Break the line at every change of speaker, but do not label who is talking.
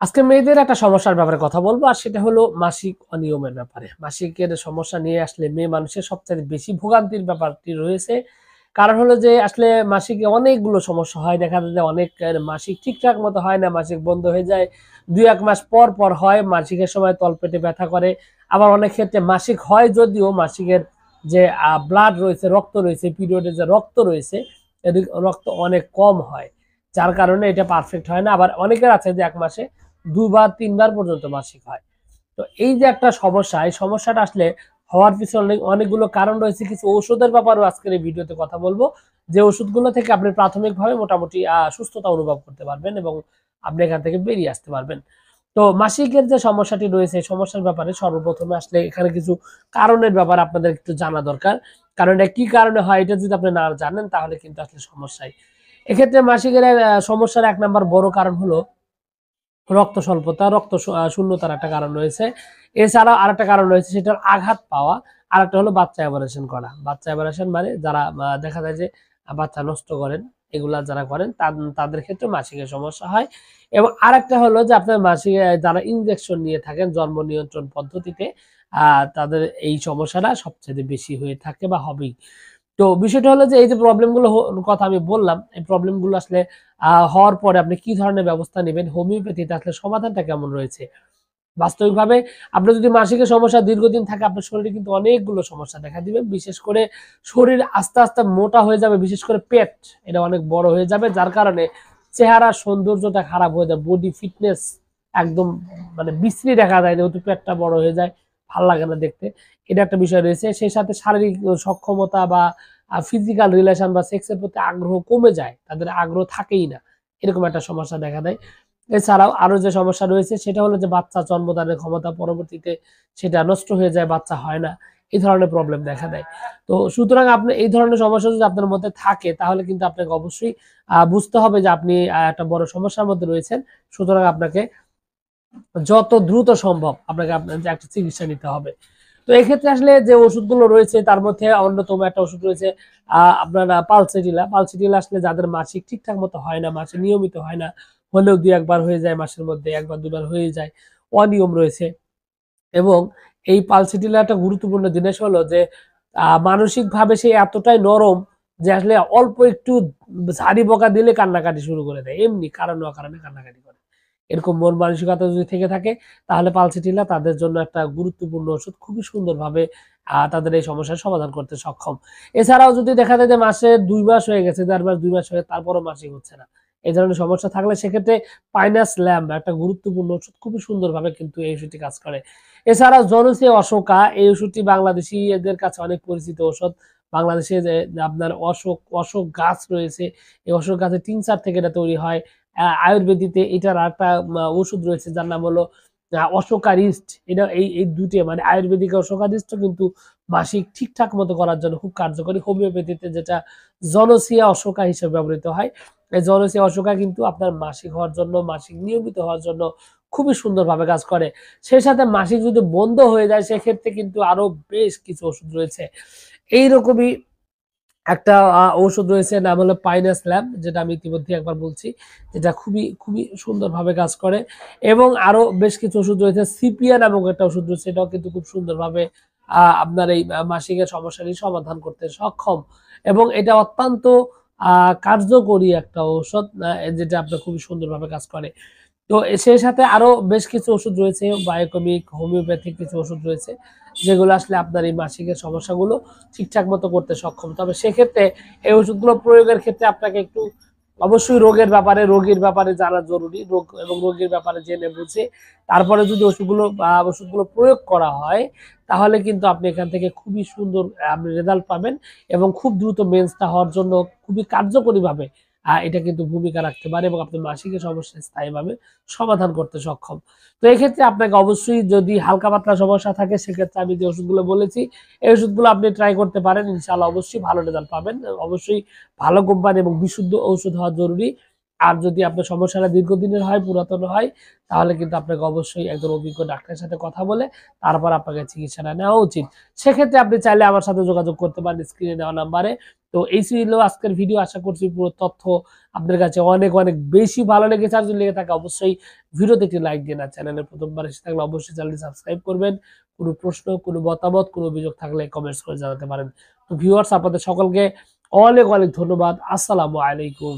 আজকে মেয়েদের একটা সমস্যার ব্যাপারে কথা বলবো আর সেটা হলো মাসিক অনিয়মের ব্যাপারে। মাসিকের সমস্যা নিয়ে আসলে মেয়ে মানুষের সবচাইতে বেশি ভোগান্তির ব্যাপারটি রয়েছে। কারণ হলো যে আসলে মাসিকে অনেকগুলো সমস্যা হয়। দেখা যায় যে অনেকের মাসিক ঠিকঠাক মতো হয় না, মাসিক বন্ধ হয়ে যায়। ২-১ মাস পর, পর হয়। মাসিকের সময় তলপেটে ব্যথা করে। আবার অনেক ক্ষেত্রে মাসিক হয় যদিও মাসিকের যে ব্লাড রয়েছে, রক্ত রয়েছে, পিরিয়ডের যে রক্ত রয়েছে, রক্ত অনেক কম হয়। যার কারণে এটা পারফেক্ট হয় না। আবার অনেকের আছে যে ১ মাসে ২ বার ৩ বার পর্যন্ত মাসিক হয়। তো এই যে একটা সমস্যা, এই সমস্যাটা আসলে হওয়ার পিছনে অনেকগুলো কারণ রয়েছে। কিছু ঔষধের ব্যাপারেও আজকের এই ভিডিওতে কথা বলবো। যে ওষুধগুলো থেকে আপনি প্রাথমিকভাবে মোটামুটি সুস্থতা অনুভব করতে পারবেন এবং আপনি এখান থেকে বেরিয়ে আসতে পারবেন। তো মাসিকের যে সমস্যাটি রয়েছে, এই সমস্যার ব্যাপারে সর্বপ্রথমে আসলে এখানে কিছু কারণের ব্যাপারে আপনাদের একটু জানা দরকার। কারণ এটা কি কারণে হয় এটা যদি আপনি না জানেন তাহলে কিন্তু আসলে সমস্যাই। এক্ষেত্রে মাসিকের সমস্যার ১ নাম্বার বড় কারণ হলো রক্ত স্বল্পতা, রক্ত শূন্যতার একটা কারণ রয়েছে। এছাড়াও আরেকটা কারণ রয়েছে সেটা হলো আঘাত পাওয়া। আরেকটা হলো বাচ্চা অ্যাবরশন করা। বাচ্চা অ্যাবরশন মানে যারা দেখা যায় যে বাচ্চা নষ্ট করেন, এগুলা যারা করেন তাদের ক্ষেত্রে মাসিকের সমস্যা হয়। এবং আরেকটা হলো যে আপনার মাসিকে যারা ইনজেকশন নিয়ে থাকেন জন্ম নিয়ন্ত্রণ পদ্ধতিতে তাদের এই সমস্যাটা সবচাইতে বেশি হয়ে থাকে বা হবেই। তো বিষয়টা হলো যে এই যে প্রবলেম গুলো কথা আমি বললাম, এই প্রবলেম গুলো আসলে হওয়ার পরে আপনি কি ধরনের ব্যবস্থা নিবেন? হোমিওপ্যাথিতে আসলে সমাধানটা কেমন রয়েছে? বাস্তবিকভাবে আপনার যদি মাসিকের সমস্যা দীর্ঘদিন থাকে আপনার শরীরে কিন্তু অনেকগুলো সমস্যা দেখা দিবে। বিশেষ করে শরীর আস্তে, আস্তে মোটা হয়ে যাবে। বিশেষ করে পেট এটা অনেক বড় হয়ে যাবে। যার কারণে চেহারার সৌন্দর্যটা খারাপ হয়ে যায়। বডি ফিটনেস একদম মানে বিশ্রী দেখা যায় যেহেতু পেটটা বড় হয়ে যায়। ভাল লাগে না দেখতে। এটা একটা বিষয় রয়েছে। সেই সাথে শারীরিক সক্ষমতা বা ফিজিক্যাল রিলেশন বা সেক্সের প্রতি আগ্রহ কমে যায়। তাদের আগ্রহ থাকেই না। এরকম একটা সমস্যা দেখা দেয়। এছাড়াও আরো যে সমস্যা রয়েছে সেটা হলো যে বাচ্চা জন্মদানের ক্ষমতা পরবর্তীতে সেটা নষ্ট হয়ে যায়, বাচ্চা হয় না। এই ধরনের প্রবলেম দেখা দেয়। তো সুতরাং আপনি এই ধরনের সমস্যা যদি আপনার মধ্যে থাকে তাহলে কিন্তু আপনাকে অবশ্যই বুঝতে হবে যে আপনি একটা বড় সমস্যার মধ্যে রয়েছেন। সুতরাং আপনাকে যত দ্রুত সম্ভব আপনাকে আপনার যে একটা চিকিৎসা নিতে হবে। তো এক্ষেত্রে আসলে যে ওষুধগুলো রয়েছে তার মধ্যে অন্যতম একটা ওষুধ রয়েছে আপনার পালসেটিলা। পালসেটিলা আসলে যাদের মাসিক ঠিকঠাক মতো হয় না, মাসে নিয়মিত হয় না, হলেও ২-১ বার হয়ে যায় মাসের মধ্যে ১ বার ২ বার হয়ে যায়, অনিয়ম রয়েছে এবং এই পালসেটিলা একটা গুরুত্বপূর্ণ জিনিস হলো যে মানসিকভাবে সে এতটাই নরম যে আসলে অল্প একটু ঝাড়ি বকা দিলে কান্নাকাটি শুরু করে দেয়। এমনি কারণে অকারণে কান্নাকাটি করে। এরকম মন মানসিকতা যদি থেকে থাকে তাহলে পালসেটিলা তাদের জন্য একটা গুরুত্বপূর্ণ ওষুধ। খুবই সুন্দরভাবে তাদের এই সমস্যার সমাধান করতে সক্ষম। এছাড়াও যদি দেখা যায় যে মাসে ২ মাস হয়ে গেছে, ১.৫ মাস ২ মাস হয়ে তারপরও মাসিক হচ্ছে না। এই ধরনের সমস্যা থাকলে সেক্ষেত্রে পাইনাস ল্যাম্ব একটা গুরুত্বপূর্ণ ওষুধ। খুবই সুন্দরভাবে কিন্তু এই ওষুধটি কাজ করে। এছাড়াও জনুসি অশোকা এই ওষুধটি বাংলাদেশী এদের কাছে অনেক পরিচিত ওষুধ। বাংলাদেশে যে আপনার অশোক গাছ রয়েছে, এই অশোক গাছের টিনচার থেকে এটা তৈরি হয়। আয়ুর্বেদিতে এটার আরেকটা ওষুধ রয়েছে যার নাম হলো অশোকারিস্ট। এটা এই ২ টে মানে আয়ুর্বেদিক অশোকারিস্টও কিন্তু মাসিক ঠিকঠাক মতো করার জন্য খুব কার্যকরী। হোমিওপ্যাথিতে যেটা জনসিয়া অশোকা হিসেবে ব্যবহৃত হয়। এই জনসিয়া অশোকা কিন্তু আপনার মাসিক হওয়ার জন্য, মাসিক নিয়মিত হওয়ার জন্য খুবই সুন্দরভাবে কাজ করে। সেই সাথে মাসিক যদি বন্ধ হয়ে যায় সেক্ষেত্রে কিন্তু আরো বেশ কিছু ওষুধ রয়েছে। এইরকমই একটা ঔষধ রয়েছে নাম হলো পাইনাস ল্যাম্প যেটা আমি ইতিমধ্যে একবার বলছি। যেটা খুবই সুন্দরভাবে কাজ করে এবং আরো বেশ কিছু ওষুধ রয়েছে। সিপিয়া নামক একটা ওষুধ রয়েছে এটাও কিন্তু খুব সুন্দরভাবে আপনার এই মাসিকের সমস্যাটি সমাধান করতে সক্ষম এবং এটা অত্যন্ত কার্যকরী একটা ঔষধ যেটা আপনার খুবই সুন্দরভাবে কাজ করে। তো সেই সাথে আরো বেশ কিছু ওষুধ রয়েছে বায়োকেমিক, হোমিওপ্যাথিক কিছু ওষুধ রয়েছে যেগুলো আসলে আপনার এই মাসিকের সমস্যাগুলো ঠিকঠাক মতো করতে সক্ষম। তবে সেক্ষেত্রে এই ওষুধগুলো প্রয়োগের ক্ষেত্রে আপনাকে একটু অবশ্যই রোগীর ব্যাপারে জানা জরুরি। রোগ এবং রোগীর ব্যাপারে জেনে বুঝে তারপরে যদি ওষুধগুলো প্রয়োগ করা হয় তাহলে কিন্তু আপনি এখান থেকে খুবই সুন্দর আপনি রেজাল্ট পাবেন এবং খুব দ্রুত মেন্সটা হওয়ার জন্য খুবই কার্যকরীভাবে এটা কিন্তু ভূমিকা রাখতে পারে এবং আপনার মাসিকের সমস্যা স্থায়ীভাবে সমাধান করতে সক্ষম। তো এক্ষেত্রে আপনাকে অবশ্যই যদি হালকা পাতলা সমস্যা থাকে সেক্ষেত্রে আমি যে ওষুধগুলো বলেছি এই ওষুধগুলো আপনি ট্রাই করতে পারেন। ইনশাআল্লাহ অবশ্যই ভালো রেজাল্ট পাবেন। অবশ্যই ভালো কোম্পানি এবং বিশুদ্ধ ঔষধ হওয়া জরুরি। আর যদি আপনার সমস্যাটা দীর্ঘদিনের হয়, পুরাতন হয়, তাহলে কিন্তু আপনাকে অবশ্যই একজন অভিজ্ঞ ডাক্তারের সাথে কথা বলে তারপর আপনাকে চিকিৎসাটা নেওয়া উচিত। সেক্ষেত্রে আপনি চাইলে আমার সাথে যোগাযোগ করতে পারেন স্ক্রিনে দেওয়া নাম্বারে। তো এই ছিল আজকের ভিডিও। আশা করছি পুরো তথ্য আপনার কাছে অনেক, অনেক বেশি ভালো লেগেছে। আর যদি লেগে থাকে অবশ্যই ভিডিওতে একটি লাইক দিন। আর চ্যানেলে ১ম বার এসে থাকলে অবশ্যই চ্যানেলটি সাবস্ক্রাইব করবেন। কোনো প্রশ্ন, কোনো মতামত, কোনো অভিযোগ থাকলে কমেন্টস করে জানাতে পারেন। তো ভিউয়ার্স, আপনাদের সকলকে অনেক, অনেক ধন্যবাদ। আসসালামু আলাইকুম।